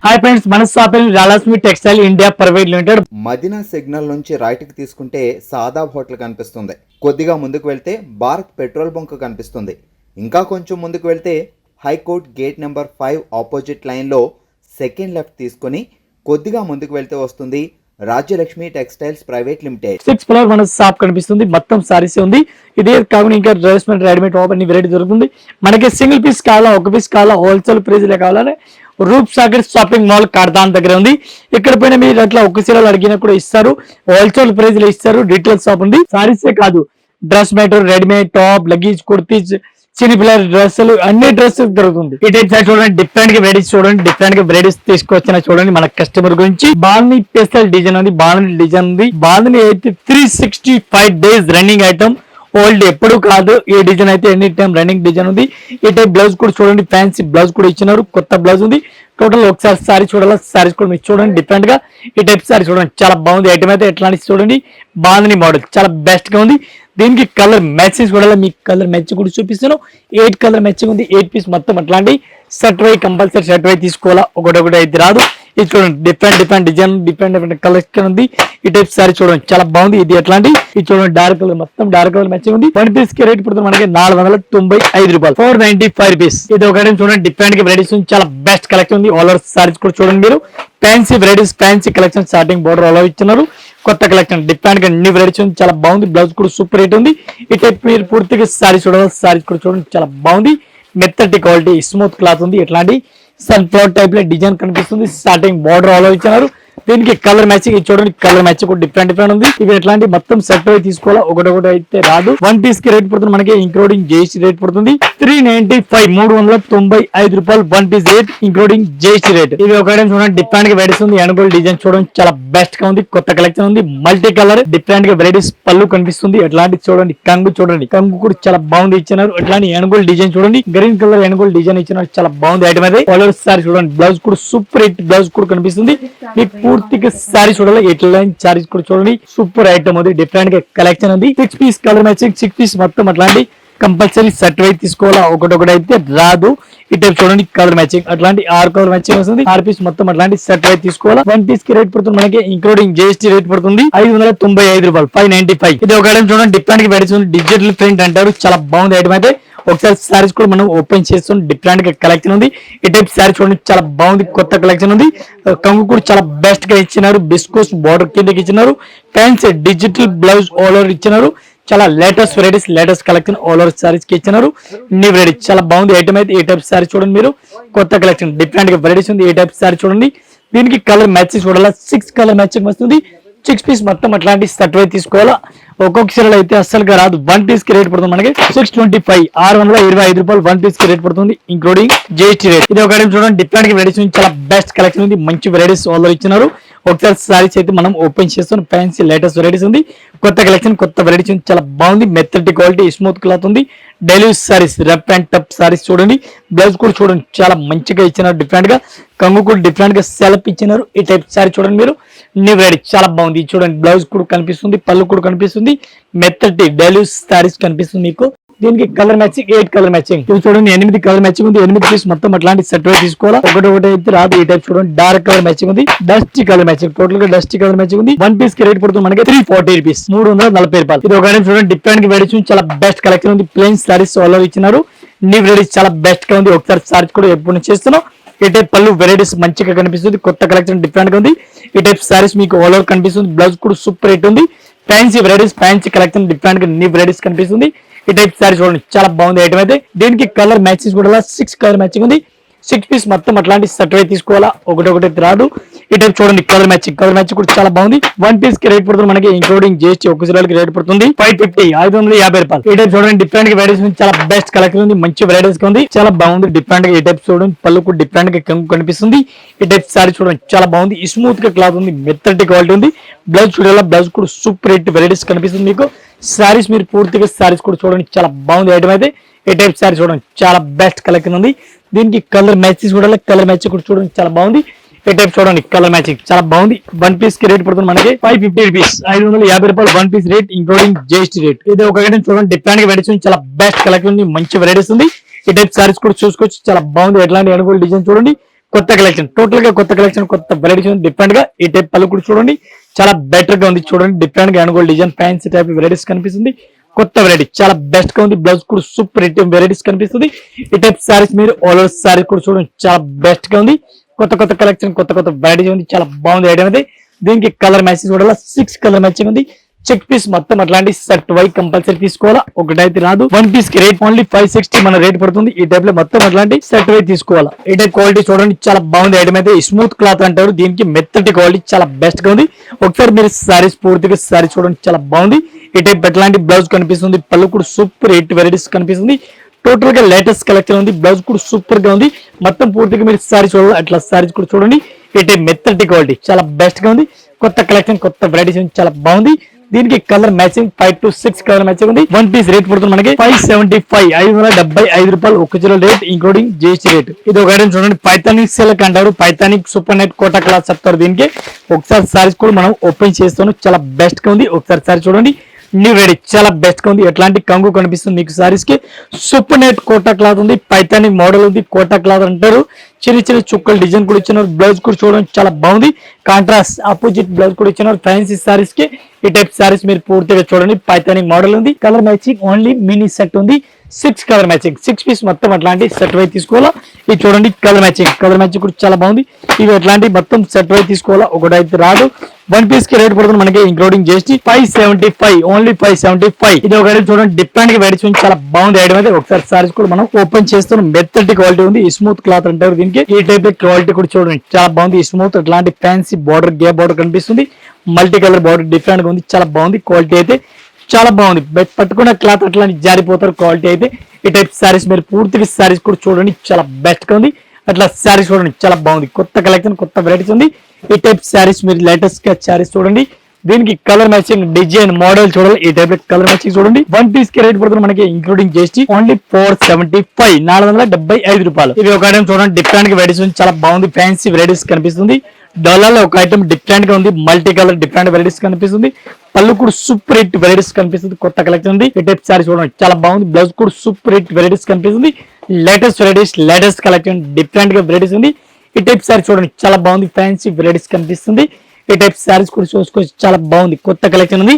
Hi friends, మన shopping Rajalakshmi textile India private limited. Madina signal నుంచి రైట్కి తీసుకుంటే సాదాబ్ హోటల్ కనిపిస్తుంది. కొద్దిగా ముందుకు వెళ్తే భారత్ పెట్రోల్ బంక్ కనిపిస్తుంది. ఇంకా కొంచెం ముందుకు వెళ్తే హైకోర్ట్ గేట్ నెంబర్ 5 ఆపోజిట్ లైన్లో సెకండ్ లెఫ్ట్ తీసుకొని కొద్దిగా ముందుకు వెళ్తే వస్తుంది Rajyalakshmi textiles private limited. 6 floor మన షాప్ కనిపిస్తుంది. మొత్తం సారీస్ ఉంది. ఇదే కాకుండా ఇంకా డ్రెస్ రెడీమేడ్ ఓపెన్ వెరైటీ దొరుకుతుంది. మనకి సింగిల్ పీస్ కావాలా, ఒక పీస్ కావాలా, హోల్సేల్ ప్రైస్ లో కావాలని రూప్ సాగర్ షాపింగ్ మాల్ కార్దాన్ దగ్గర ఉంది. ఇక్కడ పైన మీరు అట్లా ఒక చీరలు అడిగినా కూడా ఇస్తారు, హోల్సేల్ ప్రైస్ లో ఇస్తారు. డీటెయిల్ షాప్ ఉంది. సారీసే కాదు, dress material, readymade top, luggage, kurtis, చిన్న పిల్లల డ్రెస్సులు, అన్ని డ్రెస్సెస్ దొరుకుతుంది. ఈ టైప్ సైడ్ చూడండి, డిఫరెంట్ గా వెరైటీస్ చూడండి, డిఫరెంట్ గా వెరైటీస్ తీసుకొచ్చిన చూడండి. మన కస్టమర్ గురించి బాల్ని స్పెషల్ డిజైన్ ఉంది, బాల్ని డిజైన్ ఉంది. బాల్ని అయితే 365 డేస్ రన్నింగ్ ఐటమ్, ఓల్డ్ ఎప్పుడు కాదు. ఈ డిజైన్ అయితే ఎనీ టైం రన్నింగ్ డిజైన్ ఉంది. ఈ టైప్ బ్లౌజ్ కూడా చూడండి, ఫ్యాన్సీ బ్లౌజ్ కూడా ఇచ్చినారు, కొత్త బ్లౌజ్ ఉంది. టోటల్ ఒకసారి సారీ చూడాలి, సారీస్ కూడా మీరు చూడండి డిఫరెంట్ గా. ఈ టైప్ సారీ చూడండి, చాలా బాగుంది. ఐటమ్ అయితే ఎట్లాంటి చూడండి, బాగుంది. మోడల్ చాలా బెస్ట్ గా ఉంది. దీనికి కలర్ మ్యాచింగ్ కూడా, మీకు కలర్ మ్యాచింగ్ కూడా చూపిస్తాను. 8 కలర్ మ్యాచింగ్ ఉంది. 8 పీస్ మొత్తం అట్లాంటి shirt why compulsory shirt why తీసుకోవాలా, ఒకటి అయితే రాదు. ఇది చూడండి, డిఫరెంట్ డిజైన్, డిఫరెంట్ కలెక్షన్ ఉంది. ఈ టైప్ సారీ చూడండి, చాలా బాగుంది. ఇది ఎట్లాంటి, ఇది చూడండి డార్క్ కలర్, మొత్తం డార్క్ కలర్ మ్యాచింగ్ ఉంది. 1 పీస్ కి రేట్ పడుతుంది మనకి 495 రూపాయలు, 495 రూపీస్. ఇది ఒక చూడండి, డిఫరెంట్ గా వెరైటీస్ ఉంది, చాలా బెస్ట్ కలెక్షన్ ఉంది. ఆల్ ఓవర్ సారీస్ కూడా చూడండి మీరు. Fancy varieties, fancy collection, starting border అలా ఇచ్చినారు. కొత్త కలెక్షన్ డిఫరెంట్ గా అన్ని వెరైటీస్ ఉంది, చాలా బాగుంది. బ్లౌజ్ కూడా సూపర్ రేట్ ఉంది. ఈ టైప్ మీరు పూర్తిగా సారీ చూడాలి, సారీస్ కూడా చూడండి, చాలా బాగుంది. మెత్తటి క్వాలిటీ, స్మూత్ క్లాత్ ఉంది. ఎట్లాంటి సన్ఫ్లవర్ టైప్ లో డిజైన్ కనిపిస్తుంది. స్టార్టింగ్ బార్డర్ ఆలో ఇచ్చినారు. దీనికి కలర్ మ్యాచింగ్ చూడండి, కలర్ మ్యాచింగ్ కూడా డిఫరెంట్ ఉంది. ఇవి ఎట్లాంటి మొత్తం సెట్ అయి తీసుకోవాలా, ఒకటి అయితే రాదు. 1 పీస్ కి రేట్ పడుతుంది మనకి, ఇంక్లూడింగ్ జిఎస్టీ రేట్ పడుతుంది 395, 395 రూపాయలు 1 piece rate, including GST rate. ఇది ఒక చూడండి, డిఫరెంట్ గా వెరైటీస్ ఉంది. ఎనుగోల్ డిజైన్ చూడండి, చాలా బెస్ట్ గా ఉంది. కొత్త కలెక్షన్ ఉంది, మల్టీ కలర్, డిఫరెంట్ గా వెరైటీస్. పళ్ళు కనిపిస్తుంది. ఎట్లాంటి చూడండి, కంగు చూడండి, కంగు కూడా చాలా బాగుంది ఇచ్చినారు. ఎట్లాంటి ఎనుగోల్ డిజైన్ చూడండి, గ్రీన్ కలర్ ఎనుగోల్ డిజైన్ ఇచ్చినారు, చాలా బాగుంది ఐటమ్ అయితే. కలర్ సారీ చూడండి, బ్లౌజ్ కూడా సూపర్ హిట్ బ్లౌజ్ కూడా కనిపిస్తుంది. పూర్తిగా సారీ చూడాలి, ఎట్లా సారీస్ కూడా చూడండి, సూపర్ ఐటమ్ ఉంది. డిఫరెంట్ గా కలెక్షన్ ఉంది. 6 పీస్ కలర్ మ్యాచింగ్, 6 పీస్ మొత్తం అట్లాంటి కంపల్సరీ సెట్ వై తీసుకోవాలా, ఒకటి అయితే రాదు. ఈ టైప్ చూడండి, కలర్ మ్యాచింగ్ అట్లాంటి 6 కలర్ మ్యాచింగ్ వస్తుంది. 6 పీస్ మొత్తం అట్లాంటి సెట్ వై తీసుకోవాలా. 1 పీస్ కి రేట్ పడుతుంది మనకి, ఇంక్లూడింగ్ జిఎస్టీ రేట్ పడుతుంది 595 రూపాయలు, 595. ఇది ఒక ఐటమ్ చూడండి, డిఫరెంట్ గా వెరైటీస్ ఉంది. డిజిటల్ ప్రింట్ అంటారు, చాలా బాగుంది ఐటమ్ అయితే. ఒకసారి సారీస్ కూడా మనం ఓపెన్ చేస్తాం, డిఫరెంట్ గా కలెక్షన్ ఉంది. ఈ టైప్ సారీ చూడండి, చాలా బాగుంది, కొత్త కలెక్షన్ ఉంది. కంగు కూడా చాలా బెస్ట్ గా ఇచ్చినారు, బిస్కోస్ బార్డర్ కిందకి ఇచ్చినారు. Fancy digital blouse all over ఇచ్చినారు. చాలా latest varieties, latest collection all over saris కి ఇచ్చినారు. న్యూ వెరైటీ చాలా బాగుంది ఐటమ్ అయితే. ఈ టైప్ సారీ చూడండి మీరు, కొత్త కలెక్షన్, డిఫరెంట్ గా వెరైటీస్ ఉంది. ఈ టైప్ సారీ చూడండి, దీనికి కలర్ మ్యాచింగ్ చూడాలా, 6 కలర్ మ్యాచింగ్ వస్తుంది. 6 పీస్ మొత్తం అట్లాంటి సెట్ వై తీసుకోవాలా, ఒక్కొక్క చీరలు అయితే అస్సలుగా రాదు. 1 పీస్ కి రేట్ పడుతుంది మనకి 625, 625 రూపాయలు 1 పీస్ కి రేట్ పడుతుంది, ఇంక్లూడింగ్ జిఎస్టీ రేట్. ఇది ఒక చూడండి, డిఫరెంట్ గా వెరైటీస్, చాలా బెస్ట్ కలెక్షన్ ఉంది. మంచి వెరైటీస్ వాళ్ళు ఇచ్చినారు. ఒకసారి సారీస్ అయితే మనం ఓపెన్ చేస్తాం. ఫ్యాన్సీ లేటెస్ట్ వెరైటీస్ ఉంది, కొత్త కలెక్షన్, కొత్త వెరైటీస్ ఉంది, చాలా బాగుంది. మెత్తటి క్వాలిటీ, స్మూత్ క్లాత్ ఉంది. Daily saris, rough and tough saris చూడండి. బ్లౌజ్ కూడా చూడండి, చాలా మంచిగా ఇచ్చినారు. డిఫరెంట్ గా కంగు కూడా డిఫరెంట్ గా సెలప్ ఇచ్చినారు. ఈ టైప్ సారీ చూడండి మీరు, న్యూ వెరైటీ చాలా బాగుంది. చూడండి, బ్లౌజ్ కూడా కనిపిస్తుంది, పళ్ళు కూడా కనిపిస్తుంది. మెత్తటి డైలీ సారీస్ కనిపిస్తుంది మీకు. దీనికి కలర్ మ్యాచింగ్ 8 కలర్ మ్యాచింగ్. ఇది చూడండి, 8 కలర్ మ్యాచింగ్ ఉంది. 8 పీస్ మొత్తం అట్లాంటి సెట్ వై తీసుకోవాలా, ఒకటి అయితే రాదు. ఈ టైప్ చూడండి, డార్క్ కలర్ మ్యాచింగ్ ఉంది, డస్టీ కలర్ మ్యాచింగ్, టోటల్ గా డస్టీ కలర్ మ్యాచింగ్ ఉంది. 1 పీస్ కి రేట్ పడుతుంది మనకి 340 రూపీస్, 340 రూపాయలు. ఇది ఒక చూడండి, డిఫరెంట్ గా వెరైటీస్, చాలా బెస్ట్ కలెక్షన్ ఉంది. ప్లెయిన్ సారీస్ ఆల్ ఓవర్ ఇచ్చినారు. న్యూ వెరైటీస్ చాలా బెస్ట్ గా ఉంది. ఒకసారి సారీస్ కూడా ఎప్పుడు చేస్తున్నాం. ఈ టైప్ పళ్ళు వెరైటీస్ మంచిగా కనిపిస్తుంది, కొత్త కలెక్షన్ డిఫరెంట్ గా ఉంది. ఈ టైప్ సారీస్ మీకు ఆల్ ఓవర్ కనిపిస్తుంది. బ్లౌజ్ కూడా సూపర్ రేట్ ఉంది. Fancy varieties, fancy collection different గా న్యూ వెరైటీస్ కనిపిస్తుంది. ఈ టైప్ సారీ చూడండి, చాలా బాగుంది ఐటమ్ అయితే. దీనికి కలర్ మ్యాచింగ్ కూడా 6 కలర్ మ్యాచింగ్ ఉంది. 6 పీస్ మొత్తం అట్లాంటి సెట్ వై తీసుకోవాలా, ఒకటి రాదు. ఈ టైప్ చూడండి, కలర్ మ్యాచింగ్ కూడా చాలా బాగుంది. 1 పీస్ కి రేట్ పడుతుంది మనకి, ఇంక్లూడింగ్ జిఎస్టీ ఒక చీరలకి రేట్ పడుతుంది 550, 550 రూపాయలు. ఈ టైప్ చూడండి, డిఫరెంట్ గా వెరైటీస్ ఉంది, చాలా బెస్ట్ కలెక్షన్ ఉంది, మంచి వెరైటీస్ ఉంది, చాలా బాగుంది. డిఫరెంట్ గా ఈ టైప్ చూడండి, పళ్ళు కూడా డిఫరెంట్ గా కంగు కనిపిస్తుంది. ఈ టైప్ సారీ చూడండి, చాలా బాగుంది. స్మూత్ గా క్లాత్ ఉంది, మెత్తటి క్వాలిటీ ఉంది. బ్లౌజ్ చూడాలా, బ్లౌజ్ కూడా సూపర్ రేట్ వెరైటీస్ కనిపిస్తుంది మీకు. సారీస్ మీరు పూర్తిగా సారీస్ కూడా చూడండి, చాలా బాగుంది ఐటమ్ అయితే. ఈ టైప్ సారీ చూడండి, చాలా బెస్ట్ కలెక్షన్ ఉంది. దీనికి కలర్ మ్యాచింగ్ చూడాలి, కలర్ మ్యాచింగ్ కూడా చూడండి, చాలా బాగుంది. ఈ టైప్ చూడండి, కలర్ మ్యాచింగ్ చాలా బాగుంది. 1 పీస్ కి రేట్ పడుతుంది మనకి 550 రూపీస్, 550 రూపాయలు 1 piece rate, including GST rate. ఇది ఒక చూడండి, డిఫరెంట్ గా వెరైటీస్, చాలా బెస్ట్ కలెక్షన్ ఉంది, మంచి వెరైటీస్ ఉంది. ఈ టైప్ సారీస్ కూడా చూసుకోవచ్చు, చాలా బాగుంది. ఎట్లాంటి అనుకూల డిజైన్ చూడండి, కొత్త కలెక్షన్, టోటల్ గా కొత్త కలెక్షన్, కొత్త వెరైటీస్ ఉంది. డిఫరెంట్ గా ఈ టైప్ పళ్ళు కూడా చూడండి, చాలా బెటర్ గా ఉంది. చూడండి డిఫరెంట్ గా అనుగోల్డ్ డిజైన్ ఫ్యాన్సీ టైప్ వెరైటీస్ కనిపిస్తుంది. కొత్త వెరైటీ చాలా బెస్ట్ గా ఉంది. బ్లౌజ్ కూడా సూపర్ హిట్ వెరైటీస్ కనిపిస్తుంది. ఈ టైప్ సారీస్ మీరు ఆల్ ఓవర్ సారీస్ కూడా చూడండి, చాలా బెస్ట్ గా ఉంది. కొత్త కొత్త కలెక్షన్, కొత్త కొత్త వెరైటీస్ ఉంది. చాలా బాగుంది ఐటమ్ అయితే. దీనికి కలర్ మ్యాచింగ్ కూడా 6 కలర్ మ్యాచింగ్ ఉంది. చెక్ పీస్ మొత్తం అట్లాంటి సెట్ వై కంపల్సరీ తీసుకోవాలా, ఒకటైతే రాదు. 1 పీస్ కి రేట్ ఓన్లీ 560 మన రేట్ పడుతుంది. ఈ టైప్ లో మొత్తం అట్లాంటి సెట్ వై తీసుకోవాలా. ఈ టైప్ క్వాలిటీ చూడండి, చాలా బాగుంది ఐటమ్ అయితే. స్మూత్ క్లాత్ అంటారు దీనికి, మెత్తటి క్వాలిటీ చాలా బెస్ట్ గా ఉంది. ఒకసారి మీరు సారీస్ పూర్తిగా సారీ చూడండి, చాలా బాగుంది. ఈ టైప్ ఎట్లాంటి బ్లౌజ్ కనిపిస్తుంది, పళ్ళు కూడా సూపర్ హిట్ వెరైటీస్ కనిపిస్తుంది. టోటల్ గా లేటెస్ట్ కలెక్షన్ ఉంది. బ్లౌజ్ కూడా సూపర్ గా ఉంది. మొత్తం పూర్తిగా మీరు సారీ చూడాలి, అట్లా సారీస్ కూడా చూడండి. ఈ టైప్ మెత్తటి క్వాలిటీ చాలా బెస్ట్ గా ఉంది. కొత్త కలెక్షన్, కొత్త వెరైటీస్ చాలా బాగుంది. దీనికి colour matching 5 to 6 colour matching ఉంది. 1 పీస్ రేట్ పడుతుంది మనకి 575, 575 రూపాయలు, 1 kilo rate including GST rate. ఇది ఒక ఐటమ్ చూడండి, పైతానిక్ సిల్క్ అంటారు, పైతానిక్ సూపర్ నెట్ కోటా క్లాత్ చెప్తారు దీనికి. ఒకసారి సారీస్ కూడా మనం ఓపెన్ చేస్తాను, చాలా బెస్ట్ గా ఉంది. ఒకసారి సారీ చూడండి, న్యూ రెడీ చాలా బెస్ట్ గా ఉంది. ఎట్లాంటి కంగు కనిపిస్తుంది మీకు సారీస్ కి. సూపర్ నెట్ కోటా క్లాత్ ఉంది, పైతానిక్ మోడల్ ఉంది. కోటా క్లాత్ అంటారు, చిన్న చిన్న చుక్కలు డిజైన్ కూడా ఇచ్చినారు. బ్లౌజ్ కూడా చూడండి, చాలా బాగుంది. కాంట్రాస్ట్ ఆపోజిట్ బ్లౌజ్ కూడా ఇచ్చినారు ఫ్యాన్సీ సారీస్ కి. ఈ టైప్ సారీస్ మీరు పూర్తిగా చూడండి, పైతానిక్ మోడల్ ఉంది. Colour matching only mini set ఉంది. 6 కలర్ మ్యాచింగ్, 6 పీస్ మొత్తం అట్లాంటి సెట్ వై తీసుకోవాలా. ఇది చూడండి కలర్ మ్యాచింగ్, కలర్ మ్యాచింగ్ కూడా చాలా బాగుంది. ఇవి అట్లాంటి మొత్తం సెట్ వై తీసుకోవాలా, ఒకటైతే రాదు. 1 పీస్ కి రేట్ పడుతుంది మనకి ఇంక్లూడింగ్ జిఎస్టీ 575, ఓన్లీ 575. ఇది ఒక ఐటమ్ చూడండి, డిఫరెంట్ గా వెరైటీస్ ఉంది, చాలా బాగుంది ఐటమ్ అయితే. ఒకసారి సారీస్ కూడా మనం ఓపెన్ చేస్తున్నాం. మెత్తటి క్వాలిటీ ఉంది, స్మూత్ క్లాత్ అంటారు దీనికి. ఈ టైప్ క్వాలిటీ కూడా చూడండి, చాలా బాగుంది. స్మూత్ అట్లాంటి ఫ్యాన్సీ బార్డర్, గ్యాప్ బార్డర్ కనిపిస్తుంది. మల్టీ కలర్ బార్డర్ డిఫరెంట్ గా ఉంది, చాలా బాగుంది. క్వాలిటీ అయితే చాలా బాగుంది. పట్టుకున్న క్లాత్ అట్లాంటి జారిపోతారు క్వాలిటీ అయితే. ఈ టైప్ సారీస్ మీరు పూర్తిగా సారీస్ కూడా చూడండి, చాలా బెస్ట్ గా ఉంది. అట్లా సారీస్ చూడండి, చాలా బాగుంది. కొత్త కలెక్షన్, కొత్త వెరైటీస్ ఉంది. ఈ టైప్ సారీస్ మీరు లేటెస్ట్ గా సారీస్ చూడండి. దీనికి కలర్ మ్యాచింగ్, డిజైన్, మోడల్ చూడాలి. ఈ టైప్ కలర్ మ్యాచింగ్ చూడండి. 1 పీస్ కి రేట్ పడుతుంది మనకి ఇంక్లూడింగ్ జిఎస్టీ ఓన్లీ 475, 475 రూపాయలు. ఇవి ఒక ఐటమ్ చూడండి, డిఫరెంట్ గా వెరైటీస్ ఉంది, చాలా బాగుంది. ఫ్యాన్సీ వెరైటీస్ కనిపిస్తుంది. డాలర్ ఒక ఐటమ్ డిఫరెంట్ గా ఉంది, మల్టీ కలర్ డిఫరెంట్ వెరైటీస్ కనిపిస్తుంది. పళ్ళు కూడా సూపర్ హిట్ వెరైటీస్ కనిపిస్తుంది. కొత్త కలెక్షన్ ఉంది. ఈ టైప్ సారీ చూడండి, చాలా బాగుంది. బ్లౌజ్ కూడా సూపర్ హిట్ వెరైటీస్ కనిపిస్తుంది. Latest varieties, latest collection, different గా వెరైటీస్ ఉంది. ఈ టైప్ సారీ చూడండి, చాలా బాగుంది. ఫ్యాన్సీ వెరైటీస్ కనిపిస్తుంది. ఈ టైప్ సారీస్ కూడా చూసుకోవచ్చు, చాలా బాగుంది. కొత్త కలెక్షన్ ఉంది.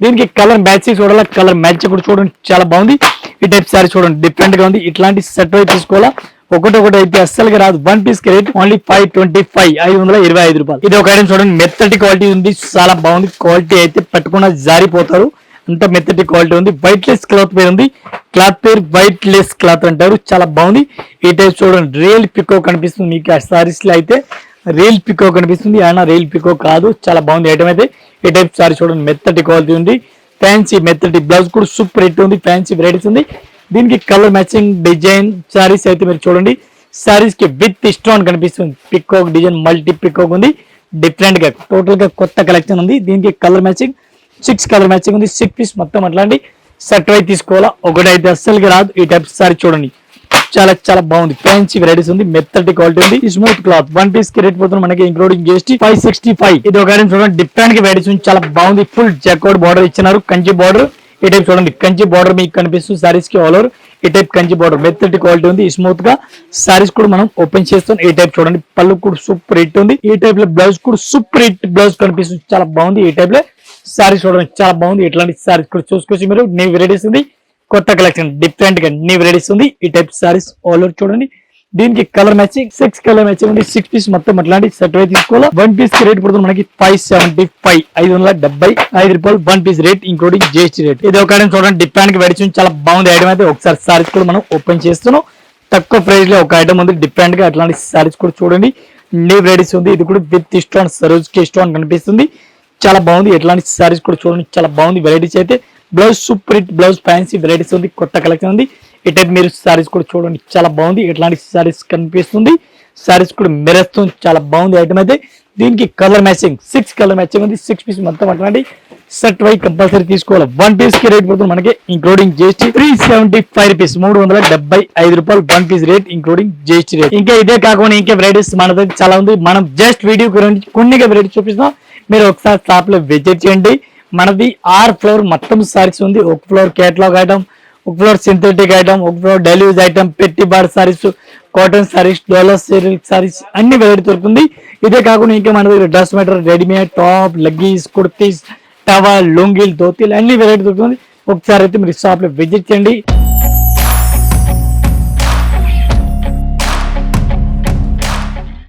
దీనికి కలర్ మ్యాచింగ్ చూడాలి, కలర్ మ్యాచ్ కూడా చూడండి, చాలా బాగుంది. ఈ టైప్ సారీ చూడండి, డిఫరెంట్ గా ఉంది. ఇట్లాంటి సెట్ అయితే తీసుకోవాలా, ఒకటి అయితే అస్సలుగా రాదు. 1 పీస్ కి రేట్ ఓన్లీ 525, 525 రూపాయలు. ఇది ఒక ఐటమ్ చూడండి, మెత్తటి క్వాలిటీ ఉంది, చాలా బాగుంది. క్వాలిటీ అయితే పట్టుకున్న జారిపోతారు, అంత మెత్తటి క్వాలిటీ ఉంది. వైట్ లెస్ క్లాత్ పేరు ఉంది. క్లాత్ పేరు వైట్ లెస్ క్లాత్ అంటారు, చాలా బాగుంది. ఈ టైప్ చూడండి, రియల్ పికో కనిపిస్తుంది మీకు ఆ సారీస్ లో అయితే. రియల్ పికో కనిపిస్తుంది, అయినా రియల్ పికో కాదు, చాలా బాగుంది ఐటమ్ అయితే. ఈ టైప్ సారీ చూడండి, మెత్తటి క్వాలిటీ ఉంది. ఫ్యాన్సీ మెత్తటి బ్లౌజ్ కూడా సూపర్ హిట్ ఉంది, ఫ్యాన్సీ వెరైటీస్ ఉంది. దీనికి కలర్ మ్యాచింగ్ డిజైన్ సారీస్ అయితే మీరు చూడండి. సారీస్ కి విత్ స్టోన్ కనిపిస్తుంది. పికాక్ డిజైన్, మల్టీ పికాక్ ఉంది. డిఫరెంట్ గా టోటల్ గా కొత్త కలెక్షన్ ఉంది. దీనికి కలర్ మ్యాచింగ్ 6 కలర్ మ్యాచింగ్ ఉంది. 6 పీస్ మొత్తం అట్లాంటి సెట్ వై తీసుకోవాలా, ఒకటైతే అస్సలుగా రాదు. ఈ టైప్ సారీ చూడండి, చాలా చాలా బాగుంది. ఫ్యాన్సీ వెరైటీస్ ఉంది, మెత్తటి క్వాలిటీ ఉంది. Smooth cloth. 1 పీస్ కి రేట్ పోతుంది మనకి ఇంక్లూడింగ్ జిఎస్టీ 565. ఇది ఒక ఐటమ్ చూడండి, డిఫరెంట్ గా వెరైటీస్ ఉంది, చాలా బాగుంది. ఫుల్ జాకోడ్ బార్డర్ ఇచ్చినారు, కంచి బార్డర్. ఈ టైప్ చూడండి, కంచి బార్డర్ మీకు కనిపిస్తుంది సారీస్ కి ఆల్ ఓవర్. ఈ టైప్ కంచి బార్డర్, మెత్తటి క్వాలిటీ ఉంది, స్మూత్ గా. సారీస్ కూడా మనం ఓపెన్ చేస్తాం. ఈ టైప్ చూడండి, పళ్ళు కూడా సూపర్ హిట్ ఉంది. ఈ టైప్ లో బ్లౌజ్ కూడా సూపర్ హిట్ బ్లౌజ్ కనిపిస్తుంది, చాలా బాగుంది. ఈ టైప్ లో సారీస్ చూడండి, చాలా బాగుంది. ఇట్లాంటి సారీస్ కూడా చూసుకోవచ్చు మీరు. న్యూ వెరైటీస్ ఉంది, కొత్త కలెక్షన్, డిఫరెంట్ గా న్యూ వెరైటీస్ ఉంది. ఈ టైప్ సారీస్ ఆల్ ఓవర్ చూడండి. దీనికి కలర్ మ్యాచింగ్ 6 కలర్ మ్యాచింగ్ ఉంది. 6 పీస్ మొత్తం అట్లాంటి సెట్ అయితే తీసుకోవాలి. 1 పీస్ కి రేట్ పడుతుంది మనకి 575, 575 రూపాయలు. 1 piece rate including GST rate. ఇది ఒక ఐటమ్ చూడండి, డిఫరెంట్ గా వెరైటీస్ చాలా బాగుంది ఐటమ్ అయితే. ఒకసారి సారీస్ కూడా మనం ఓపెన్ చేస్తున్నాం. తక్కువ ప్రైస్ లో ఒక ఐటమ్ ఉంది, డిఫరెంట్ గా అట్లాంటి సారీస్ కూడా చూడండి. న్యూ వెరైటీస్ ఉంది. ఇది కూడా విత్ స్టోన్, సరోజ్ కి స్టోన్ కనిపిస్తుంది, చాలా బాగుంది. ఎట్లాంటి సారీస్ కూడా చూడండి, చాలా బాగుంది వెరైటీస్ అయితే. Blouse super hit blouse, fancy varieties ఉంది, కొత్త కలెక్షన్ ఉంది. ఈ టైప్ మీరు సారీస్ కూడా చూడండి, చాలా బాగుంది. ఎట్లాంటి సారీస్ కనిపిస్తుంది, సారీస్ కూడా మెరుస్తుంది, చాలా బాగుంది ఐటమ్ అయితే. దీనికి కలర్ మ్యాచింగ్ 6 కలర్ మ్యాచింగ్ ఉంది. 6 పీస్ మొత్తం అట్లాంటి సెట్ వై కంపల్సరీ తీసుకోవాలి. 1 పీస్ కి రేట్ పడుతుంది మనకి ఇంక్లూడింగ్ జిఎస్టీ 375 రూపీస్, 375 రూపాయలు. 1 piece rate including GST rate. ఇంకా ఇదే కాకుండా ఇంకా వెరైటీస్ మన దగ్గర చాలా ఉంది. మనం జస్ట్ వీడియో గురించి కొన్ని వెరైటీస్ చూపిస్తాం, మీరు ఒకసారి షాప్ లో విజిట్ చేయండి. మనది 6 ఫ్లోర్ మొత్తం సారీస్ ఉంది. ఒక ఫ్లోర్ కేటలాగ్ ఐటమ్, ఒక ఫ్లోర్ సింథెటిక్ ఐటమ్, ఒక ఫ్లోర్ డైలీ యూజ్ ఐటమ్, పెట్టి బార్ సారీస్, కాటన్ సారీస్, డోలా సిల్క్ సారీస్ అన్ని వెరైటీ దొరుకుతుంది. ఇదే కాకుండా ఇంకా మన దగ్గర dress material, readymade top, leggings, kurtis, towel, లుంగీలు, ధోతీలు అన్ని వెరైటీ దొరుకుతుంది. ఒకసారి అయితే మీరు షాప్ లో విజిట్ చేయండి.